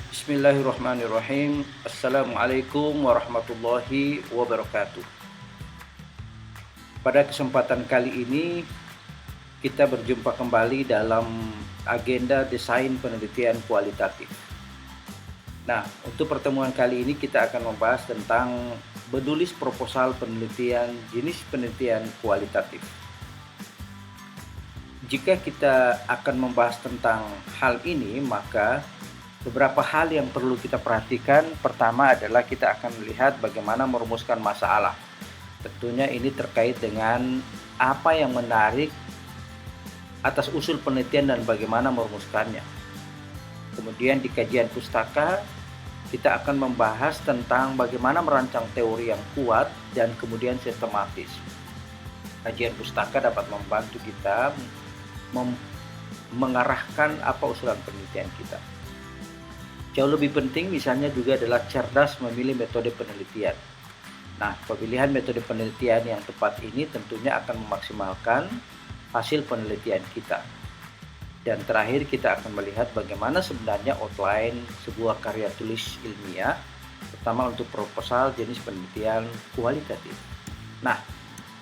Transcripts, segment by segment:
Bismillahirrahmanirrahim. Assalamualaikum warahmatullahi wabarakatuh. Pada kesempatan kali ini kita berjumpa kembali dalam agenda desain penelitian kualitatif. Nah, untuk pertemuan kali ini kita akan membahas tentang menulis proposal penelitian, jenis penelitian kualitatif. Jika kita akan membahas tentang hal ini, maka beberapa hal yang perlu kita perhatikan. Pertama adalah kita akan melihat bagaimana merumuskan masalah. Tentunya ini terkait dengan apa yang menarik atas usul penelitian dan bagaimana merumuskannya. Kemudian di kajian pustaka kita akan membahas tentang bagaimana merancang teori yang kuat dan kemudian sistematis. Kajian pustaka dapat membantu kita mengarahkan apa usulan penelitian kita. Jauh lebih penting misalnya juga adalah cerdas memilih metode penelitian. Nah, pemilihan metode penelitian yang tepat ini tentunya akan memaksimalkan hasil penelitian kita. Dan terakhir kita akan melihat bagaimana sebenarnya outline sebuah karya tulis ilmiah, terutama untuk proposal jenis penelitian kualitatif. Nah,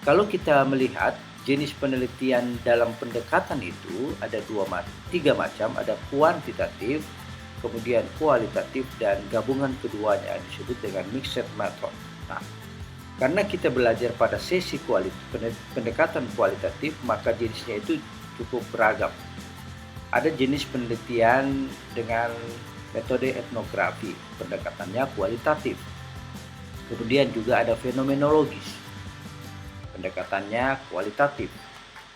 kalau kita melihat jenis penelitian dalam pendekatan itu ada tiga macam, ada kuantitatif, kemudian kualitatif, dan gabungan keduanya disebut dengan mixed method. Nah, karena kita belajar pada sesi pendekatan kualitatif, maka jenisnya itu cukup beragam. Ada jenis penelitian dengan metode etnografi, pendekatannya kualitatif. Kemudian juga ada fenomenologis, pendekatannya kualitatif.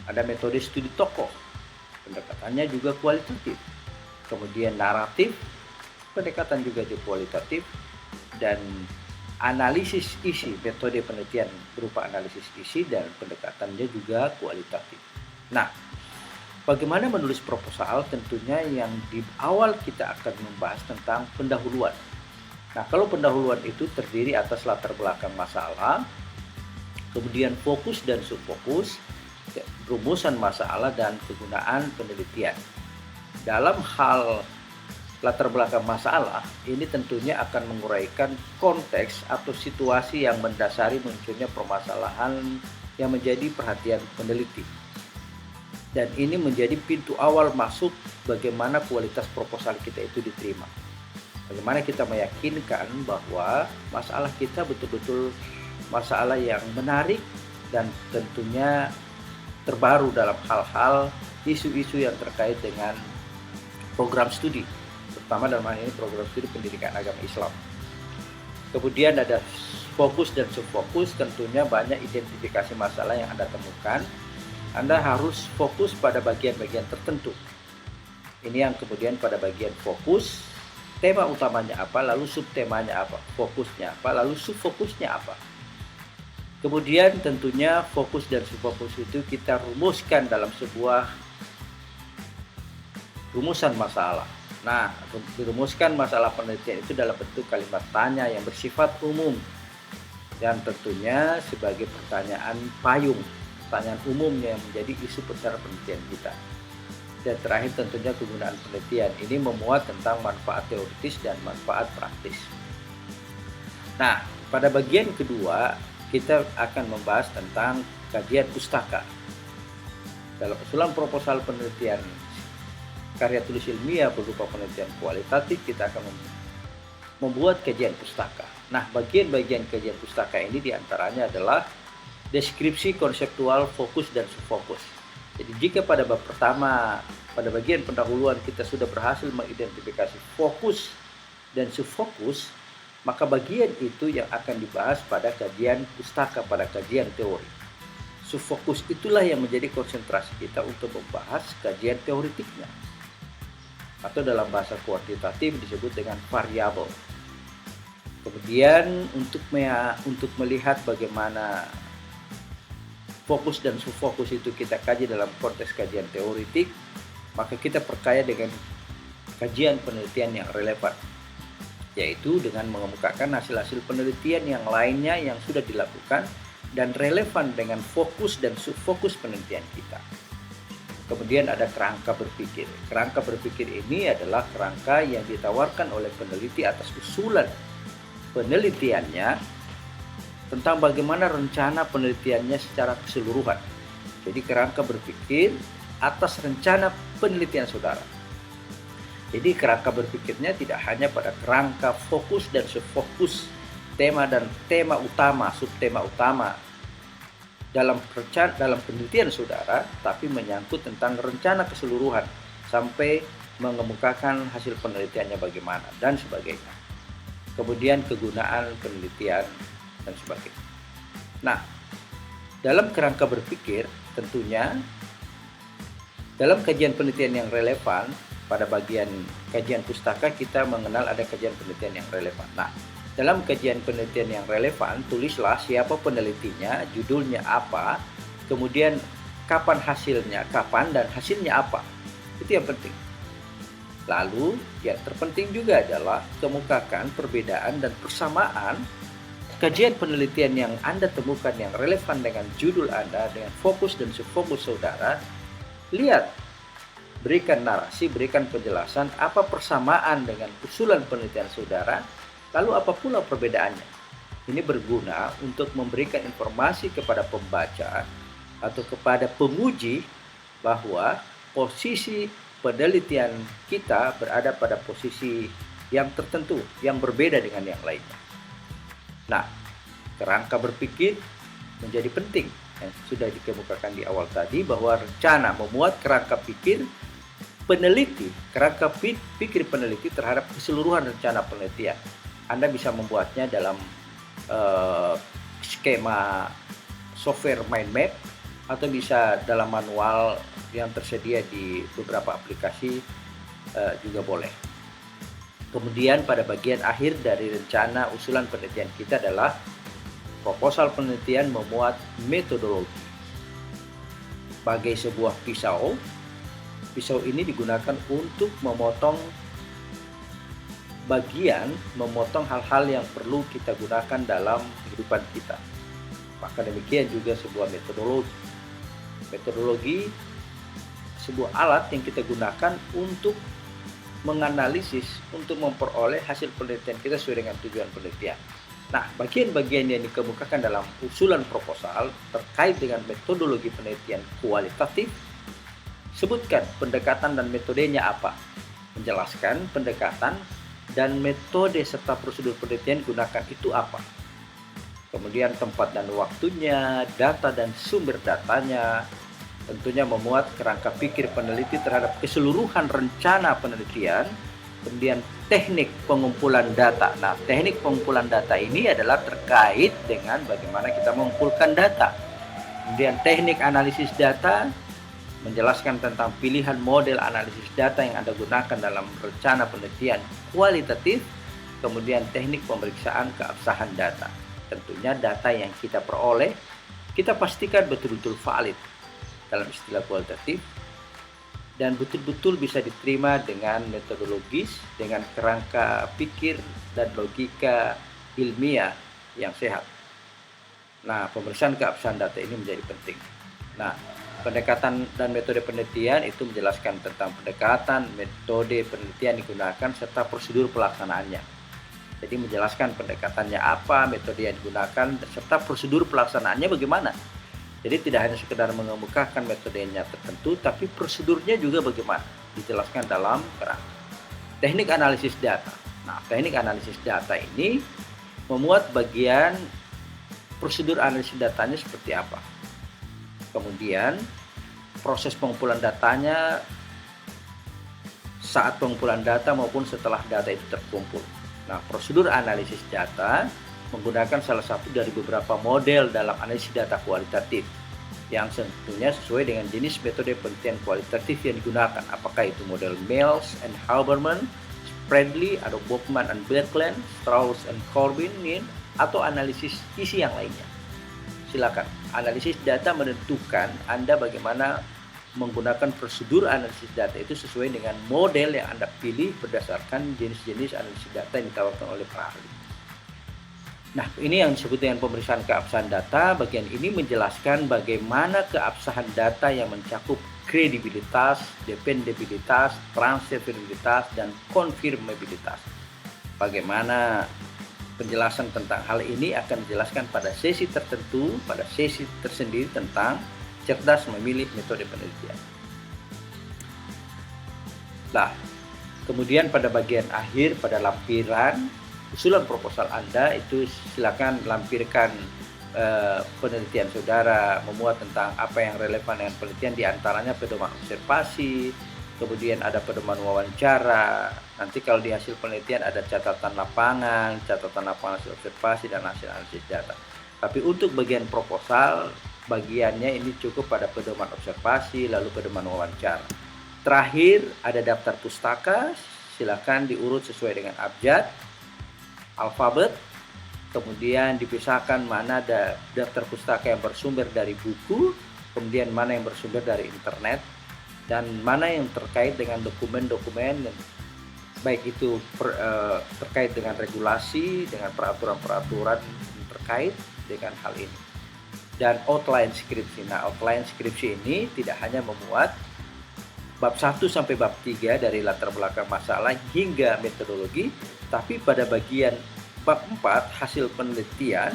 Ada metode studi tokoh, pendekatannya juga kualitatif. Kemudian naratif, pendekatan juga kualitatif, dan analisis isi, metode penelitian berupa analisis isi dan pendekatannya juga kualitatif. Nah, bagaimana menulis proposal? Tentunya yang di awal kita akan membahas tentang pendahuluan. Nah, kalau pendahuluan itu terdiri atas latar belakang masalah, kemudian fokus dan subfokus, rumusan masalah, dan kegunaan penelitian. Dalam hal latar belakang masalah, ini tentunya akan menguraikan konteks atau situasi yang mendasari munculnya permasalahan yang menjadi perhatian peneliti. Dan ini menjadi pintu awal masuk bagaimana kualitas proposal kita itu diterima. Bagaimana kita meyakinkan bahwa masalah kita betul-betul masalah yang menarik dan tentunya terbaru dalam hal-hal isu-isu yang terkait dengan program studi, terutama dalam hal ini program studi pendidikan agama Islam. Kemudian ada fokus dan subfokus, tentunya banyak identifikasi masalah yang Anda temukan. Anda harus fokus pada bagian-bagian tertentu. Ini yang kemudian pada bagian fokus, tema utamanya apa, lalu subtemanya apa, fokusnya apa, lalu subfokusnya apa. Kemudian tentunya fokus dan subfokus itu kita rumuskan dalam sebuah rumusan masalah. Nah, dirumuskan masalah penelitian itu dalam bentuk kalimat tanya yang bersifat umum dan tentunya sebagai pertanyaan payung, pertanyaan umum yang menjadi isu besar penelitian kita. Dan terakhir tentunya kegunaan penelitian ini memuat tentang manfaat teoritis dan manfaat praktis. Nah, pada bagian kedua kita akan membahas tentang kajian pustaka. Dalam usulan proposal penelitian karya tulis ilmiah berupa penelitian kualitatif, kita akan membuat kajian pustaka. Nah, bagian-bagian kajian pustaka ini diantaranya adalah deskripsi konseptual, fokus, dan subfokus. Jadi jika pada bab pertama, pada bagian pendahuluan kita sudah berhasil mengidentifikasi fokus dan subfokus, maka bagian itu yang akan dibahas pada kajian pustaka, pada kajian teori. Subfokus itulah yang menjadi konsentrasi kita untuk membahas kajian teoritiknya, atau dalam bahasa kuantitatif disebut dengan variabel. Kemudian untuk melihat bagaimana fokus dan subfokus itu kita kaji dalam konteks kajian teoritik, maka kita perkaya dengan kajian penelitian yang relevan, yaitu dengan mengemukakan hasil-hasil penelitian yang lainnya yang sudah dilakukan dan relevan dengan fokus dan subfokus penelitian kita. Kemudian ada kerangka berpikir. Kerangka berpikir ini adalah kerangka yang ditawarkan oleh peneliti atas usulan penelitiannya tentang bagaimana rencana penelitiannya secara keseluruhan. Jadi kerangka berpikir atas rencana penelitian saudara. Jadi kerangka berpikirnya tidak hanya pada kerangka fokus dan subfokus, tema dan tema utama, subtema utama dalam penelitian saudara, tapi menyangkut tentang rencana keseluruhan sampai mengemukakan hasil penelitiannya bagaimana dan sebagainya. Kemudian kegunaan penelitian dan sebagainya. Nah, dalam kerangka berpikir tentunya dalam kajian penelitian yang relevan, pada bagian kajian pustaka kita mengenal ada kajian penelitian yang relevan. Nah, dalam kajian penelitian yang relevan, tulislah siapa penelitinya, judulnya apa, kemudian kapan hasilnya, kapan dan hasilnya apa. Itu yang penting. Lalu, yang terpenting juga adalah kemukakan perbedaan dan persamaan kajian penelitian yang Anda temukan yang relevan dengan judul Anda, dengan fokus dan subfokus saudara. Lihat, berikan narasi, berikan penjelasan apa persamaan dengan usulan penelitian saudara, lalu apa pula perbedaannya. Ini berguna untuk memberikan informasi kepada pembaca atau kepada penguji bahwa posisi penelitian kita berada pada posisi yang tertentu, yang berbeda dengan yang lainnya. Nah, kerangka berpikir menjadi penting yang sudah dikemukakan di awal tadi, bahwa rencana memuat kerangka pikir peneliti, kerangka pikir peneliti terhadap keseluruhan rencana penelitian. Anda bisa membuatnya dalam skema software mind map atau bisa dalam manual yang tersedia di beberapa aplikasi juga boleh. Kemudian pada bagian akhir dari rencana usulan penelitian kita adalah proposal penelitian memuat metodologi. Bagai sebuah pisau ini digunakan untuk memotong hal-hal yang perlu kita gunakan dalam kehidupan kita. Maka demikian juga sebuah metodologi. Metodologi sebuah alat yang kita gunakan untuk menganalisis, untuk memperoleh hasil penelitian kita sesuai dengan tujuan penelitian. Nah, bagian-bagian yang dikemukakan dalam usulan proposal terkait dengan metodologi penelitian kualitatif, sebutkan pendekatan dan metodenya apa. Menjelaskan pendekatan dan metode serta prosedur penelitian gunakan itu apa. Kemudian tempat dan waktunya, data dan sumber datanya. Tentunya memuat kerangka pikir peneliti terhadap keseluruhan rencana penelitian. Kemudian teknik pengumpulan data. Nah, teknik pengumpulan data ini adalah terkait dengan bagaimana kita mengumpulkan data. Kemudian teknik analisis data, menjelaskan tentang pilihan model analisis data yang Anda gunakan dalam rencana penelitian kualitatif. Kemudian teknik pemeriksaan keabsahan data. Tentunya data yang kita peroleh, kita pastikan betul-betul valid dalam istilah kualitatif dan betul-betul bisa diterima dengan metodologis, dengan kerangka pikir dan logika ilmiah yang sehat. Nah, pemeriksaan keabsahan data ini menjadi penting. Nah, pendekatan dan metode penelitian itu menjelaskan tentang pendekatan, metode penelitian digunakan, serta prosedur pelaksanaannya. Jadi menjelaskan pendekatannya apa, metode yang digunakan, serta prosedur pelaksanaannya bagaimana. Jadi tidak hanya sekedar mengemukakan metodenya tertentu, tapi prosedurnya juga bagaimana. Dijelaskan dalam kerangka. Teknik analisis data. Nah, teknik analisis data ini memuat bagian prosedur analisis datanya seperti apa. Kemudian proses pengumpulan datanya saat pengumpulan data maupun setelah data itu terkumpul. Nah, prosedur analisis data menggunakan salah satu dari beberapa model dalam analisis data kualitatif yang tentunya sesuai dengan jenis metode penelitian kualitatif yang digunakan. Apakah itu model Mills and Haberman, Spradley atau Bowman and Birkeland, Strauss and Corbin, atau analisis isi yang lainnya. Silakan. Analisis data menentukan Anda bagaimana menggunakan prosedur analisis data itu sesuai dengan model yang Anda pilih berdasarkan jenis-jenis analisis data yang ditawarkan oleh para ahli. Nah, ini yang disebut dengan pemeriksaan keabsahan data. Bagian ini menjelaskan bagaimana keabsahan data yang mencakup kredibilitas, dependabilitas, transferabilitas, dan konfirmabilitas. Bagaimana penjelasan tentang hal ini akan dijelaskan pada sesi tertentu, pada sesi tersendiri tentang cerdas memilih metode penelitian. Nah, kemudian pada bagian akhir, pada lampiran usulan proposal Anda itu silakan lampirkan penelitian saudara, memuat tentang apa yang relevan dengan penelitian, diantaranya pedoman observasi, kemudian ada pedoman wawancara. Nanti kalau di hasil penelitian ada catatan lapangan hasil observasi, dan hasil analisis data. Tapi untuk bagian proposal, bagiannya ini cukup pada pedoman observasi, lalu pedoman wawancara. Terakhir ada daftar pustaka, silakan diurut sesuai dengan abjad, alfabet, kemudian dipisahkan mana ada daftar pustaka yang bersumber dari buku, kemudian mana yang bersumber dari internet, dan mana yang terkait dengan dokumen-dokumen, baik itu terkait dengan regulasi, dengan peraturan-peraturan terkait dengan hal ini. Dan outline skripsi. Nah, outline skripsi ini tidak hanya memuat bab 1 sampai bab 3 dari latar belakang masalah hingga metodologi, tapi pada bagian bab 4 hasil penelitian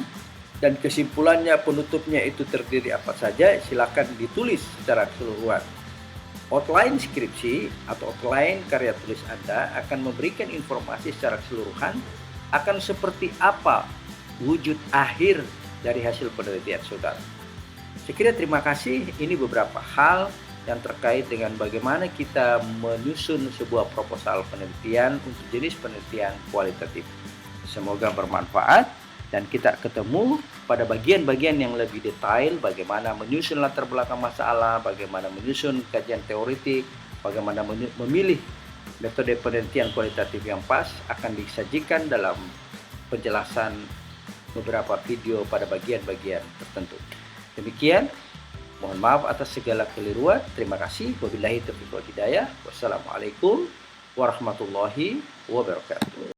dan kesimpulannya, penutupnya itu terdiri apa saja, silakan ditulis secara keseluruhan. Outline skripsi atau outline karya tulis Anda akan memberikan informasi secara keseluruhan akan seperti apa wujud akhir dari hasil penelitian saudara. Saya kira terima kasih. Ini beberapa hal yang terkait dengan bagaimana kita menyusun sebuah proposal penelitian untuk jenis penelitian kualitatif. Semoga bermanfaat, dan kita ketemu pada bagian-bagian yang lebih detail, bagaimana menyusun latar belakang masalah, bagaimana menyusun kajian teoritik, bagaimana memilih metode penelitian kualitatif yang pas, akan disajikan dalam penjelasan beberapa video pada bagian-bagian tertentu. Demikian, mohon maaf atas segala keliruan. Terima kasih. Wabillahi taufiq wal hidayah. Wassalamualaikum warahmatullahi wabarakatuh.